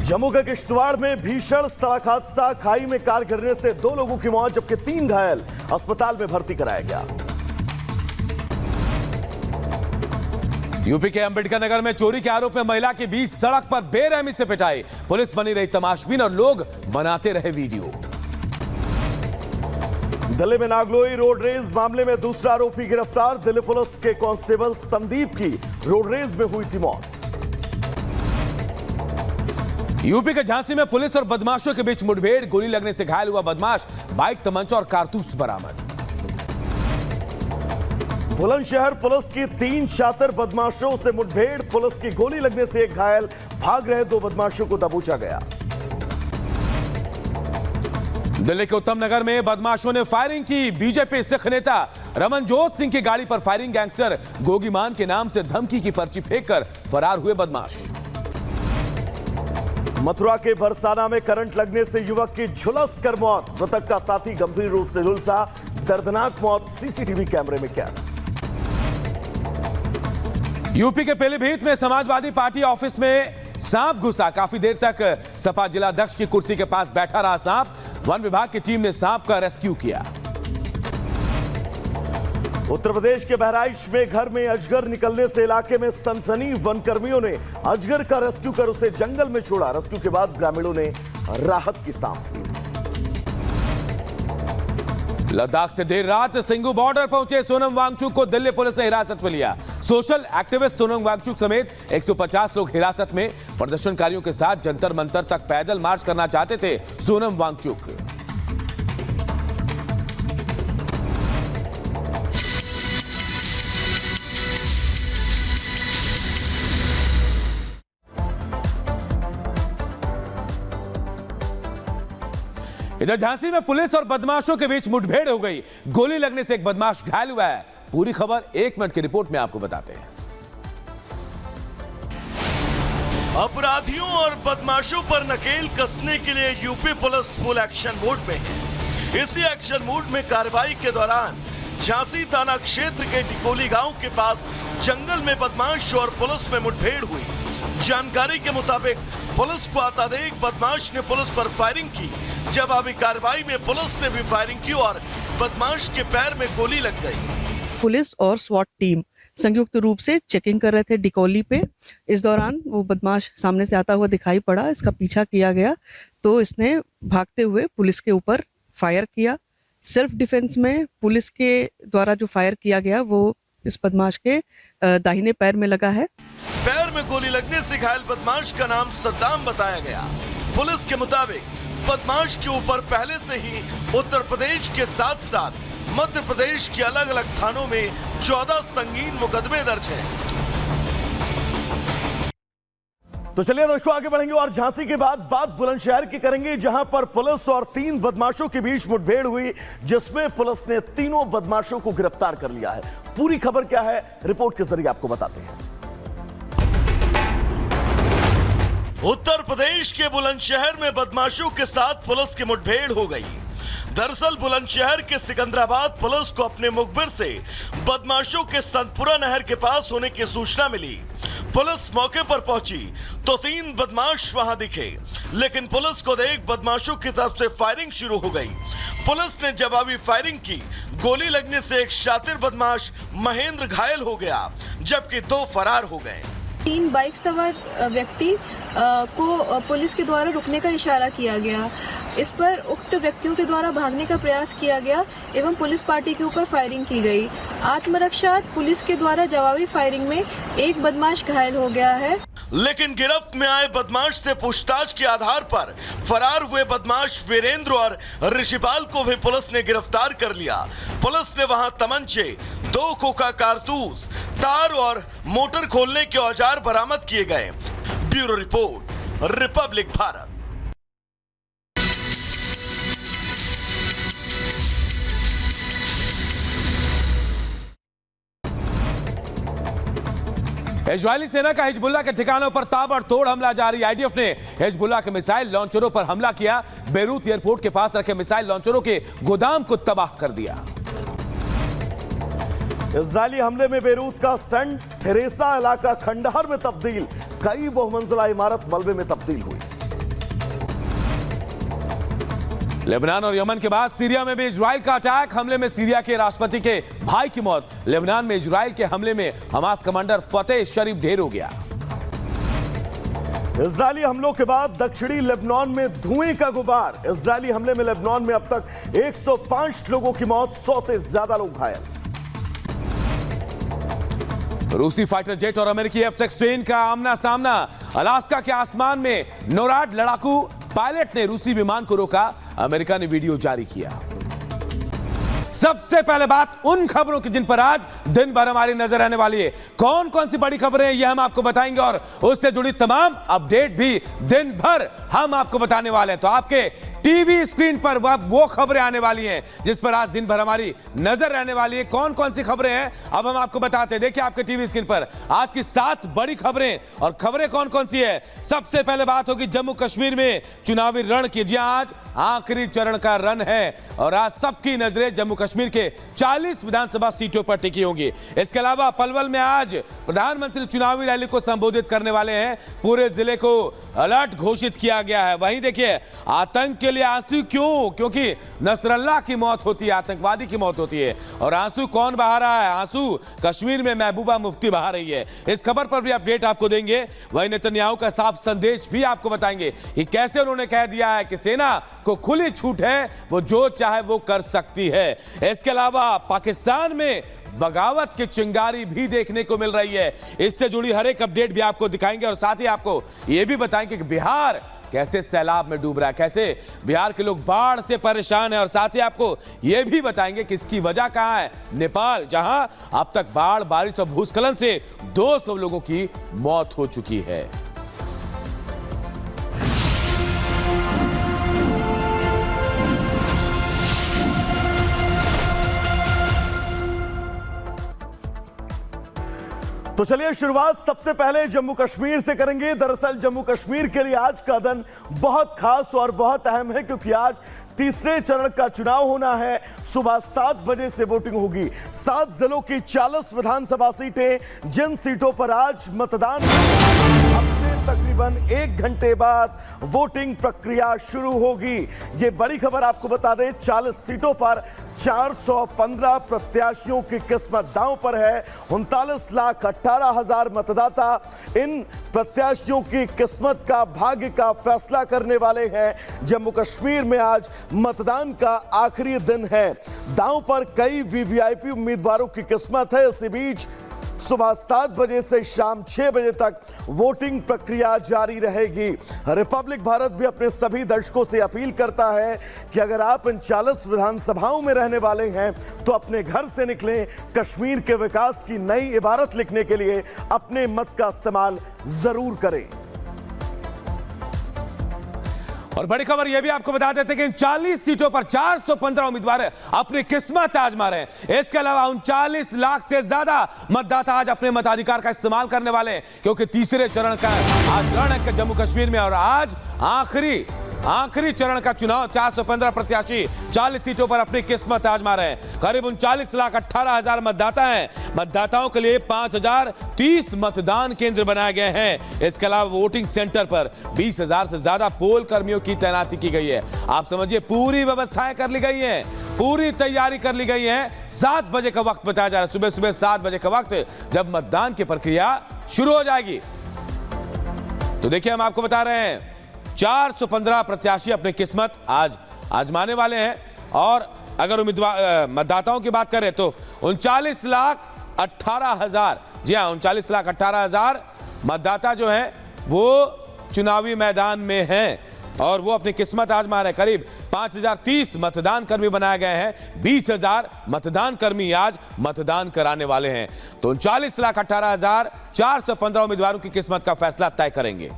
जम्मू के किश्तवाड़ में भीषण सड़क हादसा, खाई में कार गिरने से 2 लोगों की मौत जबकि 3 घायल, अस्पताल में भर्ती कराया गया। यूपी के अंबेडकर नगर में चोरी के आरोप में महिला के बीच सड़क पर बेरहमी से पिटाई, पुलिस बनी रही तमाशबीन और लोग बनाते रहे वीडियो। दिल्ली में नागलोई रोड रेज मामले में दूसरा आरोपी गिरफ्तार, दिल्ली पुलिस के कांस्टेबल संदीप की रोड रेज में हुई थी मौत। यूपी के झांसी में पुलिस और बदमाशों के बीच मुठभेड़, गोली लगने से घायल हुआ बदमाश, बाइक, तमंचा और कारतूस बरामद। बुलंदशहर पुलिस की 3 शातिर बदमाशों से मुठभेड़, पुलिस की गोली लगने से 1 घायल, भाग रहे 2 बदमाशों को दबोचा गया। दिल्ली के उत्तम नगर में बदमाशों ने फायरिंग की, बीजेपी सिख नेता रमनजोत सिंह की गाड़ी पर फायरिंग, गैंगस्टर गोगीमान के नाम से धमकी की पर्ची फेंककर फरार हुए बदमाश। मथुरा के बरसाना में करंट लगने से युवक की झुलस कर मौत, मृतक का साथी गंभीर रूप से झुलसा, दर्दनाक मौत सीसीटीवी कैमरे में कैद। यूपी के पीलीभीत में समाजवादी पार्टी ऑफिस में सांप घुसा, काफी देर तक सपा जिलाध्यक्ष की कुर्सी के पास बैठा रहा सांप, वन विभाग की टीम ने सांप का रेस्क्यू किया। उत्तर प्रदेश के बहराइच में घर में अजगर निकलने से इलाके में सनसनी, वनकर्मियों ने अजगर का रेस्क्यू कर उसे जंगल में छोड़ा, रेस्क्यू के बाद ग्रामीणों ने राहत की सांस ली। लद्दाख से देर रात सिंघू बॉर्डर पहुंचे सोनम वांगचुक को दिल्ली पुलिस ने हिरासत में लिया। सोशल एक्टिविस्ट सोनम वांगचुक समेत 150 लोग हिरासत में, प्रदर्शनकारियों के साथ जंतर मंतर तक पैदल मार्च करना चाहते थे सोनम वांगचुक। इधर झांसी में पुलिस और बदमाशों के बीच मुठभेड़ हो गई, गोली लगने से एक बदमाश घायल हुआ है। पूरी खबर 1 मिनट की रिपोर्ट में आपको बताते हैं। अपराधियों और बदमाशों पर नकेल कसने के लिए UP police full action mode में है। इसी एक्शन मोड में कार्रवाई के दौरान झांसी थाना क्षेत्र के टिकोली गांव के पास जंगल में बदमाश और पुलिस में मुठभेड़ हुई। जानकारी के मुताबिक पुलिस को आता देख बदमाश ने पुलिस पर फायरिंग की। जवाबी कार्रवाई में पुलिस ने भी फायरिंग की और बदमाश के पैर में गोली लग गई। पुलिस और स्वाट टीम संयुक्त रूप से चेकिंग कर रहे थे डिकोली पे। इस दौरान वो बदमाश सामने से आता हुआ दिखाई पड़ा, इसका पीछा किया गया तो इसने भागते हुए पुलिस के ऊपर फायर किया। सेल्फ डिफेंस में पुलिस के द्वारा जो फायर किया गया वो इस बदमाश के दाहिने पैर में लगा है। पैर में गोली लगने से घायल बदमाश का नाम सद्दाम बताया गया। पुलिस के मुताबिक बदमाश के ऊपर पहले से ही उत्तर प्रदेश के साथ साथ मध्य प्रदेश के अलग अलग थानों में 14 संगीन मुकदमे दर्ज हैं। तो चलिए दोस्तों आगे बढ़ेंगे और झांसी के बाद बात बुलंदशहर की करेंगे, जहां पर पुलिस और 3 बदमाशों के बीच मुठभेड़ हुई, जिसमें पुलिस ने तीनों बदमाशों को गिरफ्तार कर लिया है। पूरी खबर क्या है, रिपोर्ट के जरिए आपको बताते हैं। उत्तर प्रदेश के बुलंदशहर में बदमाशों के साथ पुलिस की मुठभेड़ हो गई। दरअसल बुलंदशहर के सिकंदराबाद पुलिस को अपने मुखबिर से बदमाशों के संतपुरा नहर के पास होने की सूचना मिली। पुलिस मौके पर पहुंची तो 3 बदमाश वहां दिखे, लेकिन पुलिस को देख बदमाशों की तरफ से फायरिंग शुरू हो गई। पुलिस ने जवाबी फायरिंग की, गोली लगने से एक शातिर बदमाश महेंद्र घायल हो गया, जबकि 2 फरार हो गए। 3 बाइक सवार व्यक्ति को पुलिस के द्वारा रुकने का इशारा किया गया। इस पर उक्त व्यक्तियों के द्वारा भागने का प्रयास किया गया एवं पुलिस पार्टी के ऊपर फायरिंग की गई। आत्मरक्षार्थ पुलिस के द्वारा जवाबी फायरिंग में एक बदमाश घायल हो गया है। लेकिन गिरफ्त में आए बदमाश से पूछताछ के आधार पर फरार हुए बदमाश वीरेंद्र और ऋषिपाल को भी पुलिस ने गिरफ्तार कर लिया। पुलिस ने वहां तमंचे, 2 खोखा कारतूस, तार और मोटर खोलने के औजार बरामद किए गए। Bureau report, Republic Bharat. Israeli सेना का हिजबुल्लाह के ठिकानों पर ताबड़तोड़ हमला जारी। आईडीएफ ने हिजबुल्लाह के मिसाइल लॉन्चरों पर हमला किया, बेरूत एयरपोर्ट के पास रखे मिसाइल लॉन्चरों के गोदाम को तबाह कर दिया। इजरायली हमले में बेरूत का सेंट थेरेसा इलाका खंडहर में तब्दील, कई बहुमंजिला इमारत मलबे में तब्दील हुई। लेबनान और यमन के बाद सीरिया में भी इजराइल का अटैक। हमले में सीरिया के राष्ट्रपति के भाई की मौत। लेबनान में इजराइल के हमले में हमास कमांडर फतेह शरीफ ढेर हो गया। इजरायली हमलों के बाद दक्षिणी लेबनान में धुएं का गुबार। इजरायली हमले में लेबनान में अब तक 105 लोगों की मौत, 100 से ज्यादा लोग घायल। रूसी फाइटर जेट और अमेरिकी F-16 का आमना सामना। अलास्का के आसमान में नोराड लड़ाकू पायलट ने रूसी विमान को रोका। अमेरिका ने वीडियो जारी किया। सबसे पहले बात उन खबरों की जिन पर आज दिन भर हमारी नजर रहने वाली है। कौन कौन सी बड़ी खबरें हैं ये हम आपको बताएंगे और उससे जुड़ी तमाम अपडेट भी दिन भर हम आपको बताने वाले हैं। तो आपके टीवी स्क्रीन पर वो खबरें आने वाली हैं जिस पर आज दिन भर हमारी नजर रहने वाली है। कौन कौन सी खबरें हैं अब हम आपको बताते हैं। देखिए आपके टीवी स्क्रीन पर आज की 7 बड़ी खबरें, और खबरें कौन कौन सी है। सबसे पहले बात होगी जम्मू कश्मीर में चुनावी रण की। जी आज आखिरी चरण का रण है और आज सबकी नजरें जम्मू कश्मीर के 40 विधानसभा सीटों पर टिकी होंगी। इसके अलावा पलवल में आज प्रधानमंत्री चुनावी रैली को संबोधित करने वाले हैं। पूरे जिले को अलर्ट घोषित किया गया है। वहीं देखिए आतंक के लिए आंसू क्यों? क्योंकि नसरल्ला की मौत होती है, आतंकवादी की मौत होती है। और आंसू कौन बहा रहा है? आंसू कश्मीर में महबूबा मुफ्ती बहा रही है। इस खबर पर भी अपडेट आपको देंगे। वहीं नेतन्याहू का साफ संदेश भी आपको बताएंगे कि कैसे उन्होंने कह दिया है कि सेना को खुली छूट है, वो जो चाहे वो कर सकती है। इसके अलावा पाकिस्तान में बगावत की चिंगारी भी देखने को मिल रही है। इससे जुड़ी हर एक अपडेट भी आपको दिखाएंगे और साथ ही आपको यह भी बताएंगे कि बिहार कैसे सैलाब में डूब रहा है, कैसे बिहार के लोग बाढ़ से परेशान हैं। और साथ ही आपको यह भी बताएंगे कि इसकी वजह कहां है। नेपाल, जहां अब तक बाढ़, बारिश और भूस्खलन से 200 लोगों की मौत हो चुकी है। तो चलिए शुरुआत सबसे पहले जम्मू कश्मीर से करेंगे। दरअसल जम्मू कश्मीर के लिए आज का दिन बहुत खास और बहुत अहम है क्योंकि आज तीसरे चरण का चुनाव होना है। सुबह 7 बजे से वोटिंग होगी। 7 जिलों की 40 विधानसभा सीटें, जिन सीटों पर आज मतदान अब से तकरीबन 1 घंटे बाद वोटिंग प्रक्रिया शुरू होगी। ये बड़ी खबर आपको बता दें, 40 सीटों पर 415 प्रत्याशियों की किस्मत दांव पर है। 39,18,000 मतदाता इन प्रत्याशियों की किस्मत का, भाग्य का फैसला करने वाले हैं। जम्मू कश्मीर में आज मतदान का आखिरी दिन है। दांव पर कई वीवीआईपी उम्मीदवारों की किस्मत है। इसी बीच सुबह 7 बजे से शाम 6 बजे तक वोटिंग प्रक्रिया जारी रहेगी। रिपब्लिक भारत भी अपने सभी दर्शकों से अपील करता है कि अगर आप इन 40 विधानसभाओं में रहने वाले हैं तो अपने घर से निकलें। कश्मीर के विकास की नई इबारत लिखने के लिए अपने मत का इस्तेमाल जरूर करें। और बड़ी खबर यह भी आपको बता देते हैं कि इन 40 सीटों पर 415 उम्मीदवार अपनी किस्मत आजमा रहे हैं। इसके अलावा 39 लाख से ज्यादा मतदाता आज अपने मताधिकार का इस्तेमाल करने वाले हैं क्योंकि तीसरे चरण का आज रण है जम्मू कश्मीर में। और आज आखिरी चरण का चुनाव, 415 प्रत्याशी 40 सीटों पर अपनी किस्मत आजमा रहे हैं। करीब 39,18,000 मतदाता हैं। मतदाताओं के लिए 5,030 मतदान केंद्र बनाए गए हैं। इसके अलावा वोटिंग सेंटर पर 20,000 से ज्यादा पोल कर्मियों की तैनाती की गई है। आप समझिए पूरी व्यवस्थाएं कर ली गई हैं, पूरी तैयारी कर ली गई है। 7 बजे का वक्त बताया जा रहा है, सुबह 7 बजे का वक्त जब मतदान की प्रक्रिया शुरू हो जाएगी। तो देखिए हम आपको बता रहे हैं 415 प्रत्याशी अपनी किस्मत आज आजमाने वाले हैं। और अगर उम्मीदवार मतदाताओं की बात करें तो 39,18,000, जी हाँ 39,18,000 मतदाता जो हैं वो चुनावी मैदान में हैं और वो अपनी किस्मत आजमा रहे हैं। करीब 5,030 मतदान कर्मी बनाए गए हैं। 20,000 मतदान कर्मी आज मतदान कराने वाले हैं। तो 39,18,415 उम्मीदवारों की किस्मत का फैसला तय करेंगे।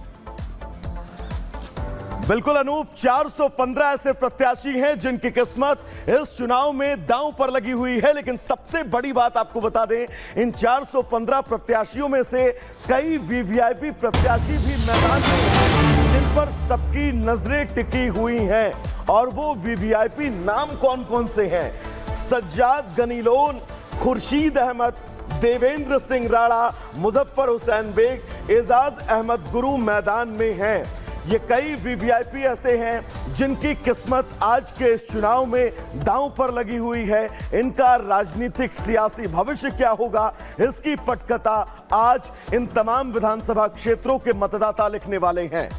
बिल्कुल अनूप, 415 ऐसे प्रत्याशी हैं जिनकी किस्मत इस चुनाव में दांव पर लगी हुई है। लेकिन सबसे बड़ी बात आपको बता दें, इन 415 प्रत्याशियों में से कई वीवीआईपी प्रत्याशी भी मैदान में हैं जिन पर सबकी नजरें टिकी हुई हैं। और वो वीवीआईपी नाम कौन कौन से हैं? सज्जाद गनी लोन, खुर्शीद अहमद, देवेंद्र सिंह राणा, मुजफ्फर हुसैन बेग, एजाज अहमद गुरु मैदान में हैं। ये कई वीवीआईपी ऐसे हैं जिनकी किस्मत आज के इस चुनाव में दांव पर लगी हुई है। इनका राजनीतिक सियासी भविष्य क्या होगा, इसकी पटकथा आज इन तमाम विधानसभा क्षेत्रों के मतदाता लिखने वाले हैं।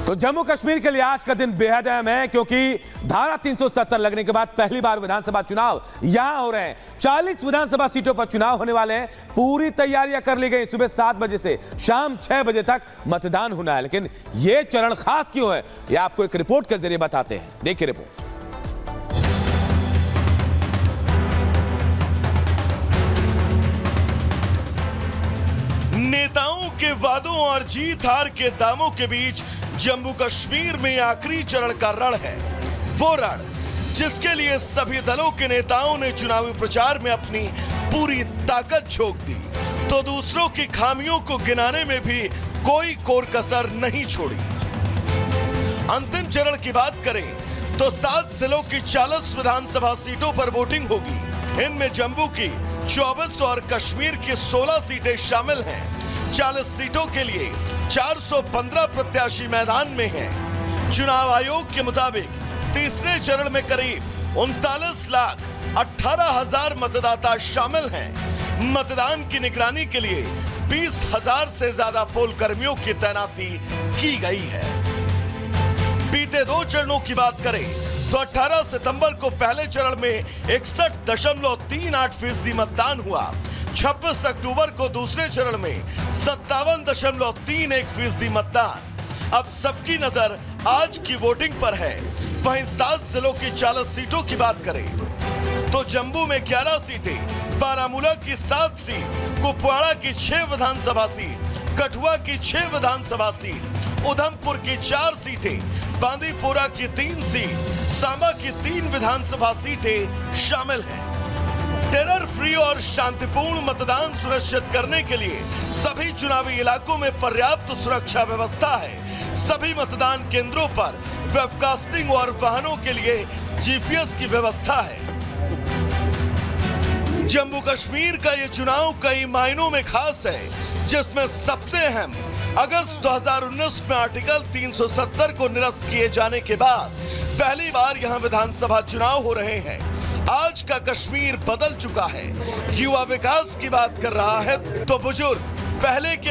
तो जम्मू कश्मीर के लिए आज का दिन बेहद अहम है, क्योंकि धारा 370 लगने के बाद पहली बार विधानसभा चुनाव यहां हो रहे हैं। 40 विधानसभा सीटों पर चुनाव होने वाले हैं। पूरी तैयारियां कर ली गई। सुबह 7 बजे से शाम 6 बजे तक मतदान होना है। लेकिन यह चरण खास क्यों है, यह आपको एक रिपोर्ट के जरिए बताते हैं। देखिए रिपोर्ट। नेताओं के वादों और जीत हार के दामों के बीच जम्मू कश्मीर में आखिरी चरण का रण है। वो रण जिसके लिए सभी दलों के नेताओं ने चुनावी प्रचार में अपनी पूरी ताकत झोंक दी, तो दूसरों की खामियों को गिनाने में भी कोई कोर कसर नहीं छोड़ी। अंतिम चरण की बात करें तो 7 जिलों की 40 विधानसभा सीटों पर वोटिंग होगी। इनमें जम्मू की 24 और कश्मीर की 16 सीटें शामिल हैं। 40 सीटों के लिए 415 प्रत्याशी मैदान में हैं। चुनाव आयोग के मुताबिक तीसरे चरण में करीब 39,18,000 मतदाता शामिल हैं। मतदान की निगरानी के लिए 20,000 से ज्यादा पोल कर्मियों की तैनाती की गई है। बीते 2 चरणों की बात करें तो 18 सितंबर को पहले चरण में 61.38% मतदान हुआ। 26 अक्टूबर को दूसरे चरण में 57.31% मतदान। अब सबकी नजर आज की वोटिंग पर है। वहीं 7 जिलों की 40 सीटों की बात करें तो जम्मू में 11 सीटें, बारामूला की 7 सीट, कुपवाड़ा की 6 विधानसभा सीट, कठुआ की 6 विधानसभा सीट, उधमपुर की 4 सीटें, बांदीपोरा की 3 सीट, सांबा की 3 विधानसभा सीटें शामिल हैं। टेरर फ्री और शांतिपूर्ण मतदान सुनिश्चित करने के लिए सभी चुनावी इलाकों में पर्याप्त सुरक्षा व्यवस्था है। सभी मतदान केंद्रों पर वेबकास्टिंग और वाहनों के लिए जीपीएस की व्यवस्था है। जम्मू कश्मीर का ये चुनाव कई मायनों में खास है, जिसमें सबसे अहम अगस्त 2019 में आर्टिकल 370 को निरस्त किए जाने के बाद पहली बार यहां विधानसभा चुनाव हो रहे हैं। आज का कश्मीर बदल चुका है। युवा विकास की बात कर रहा है तो बुजुर्ग पहले के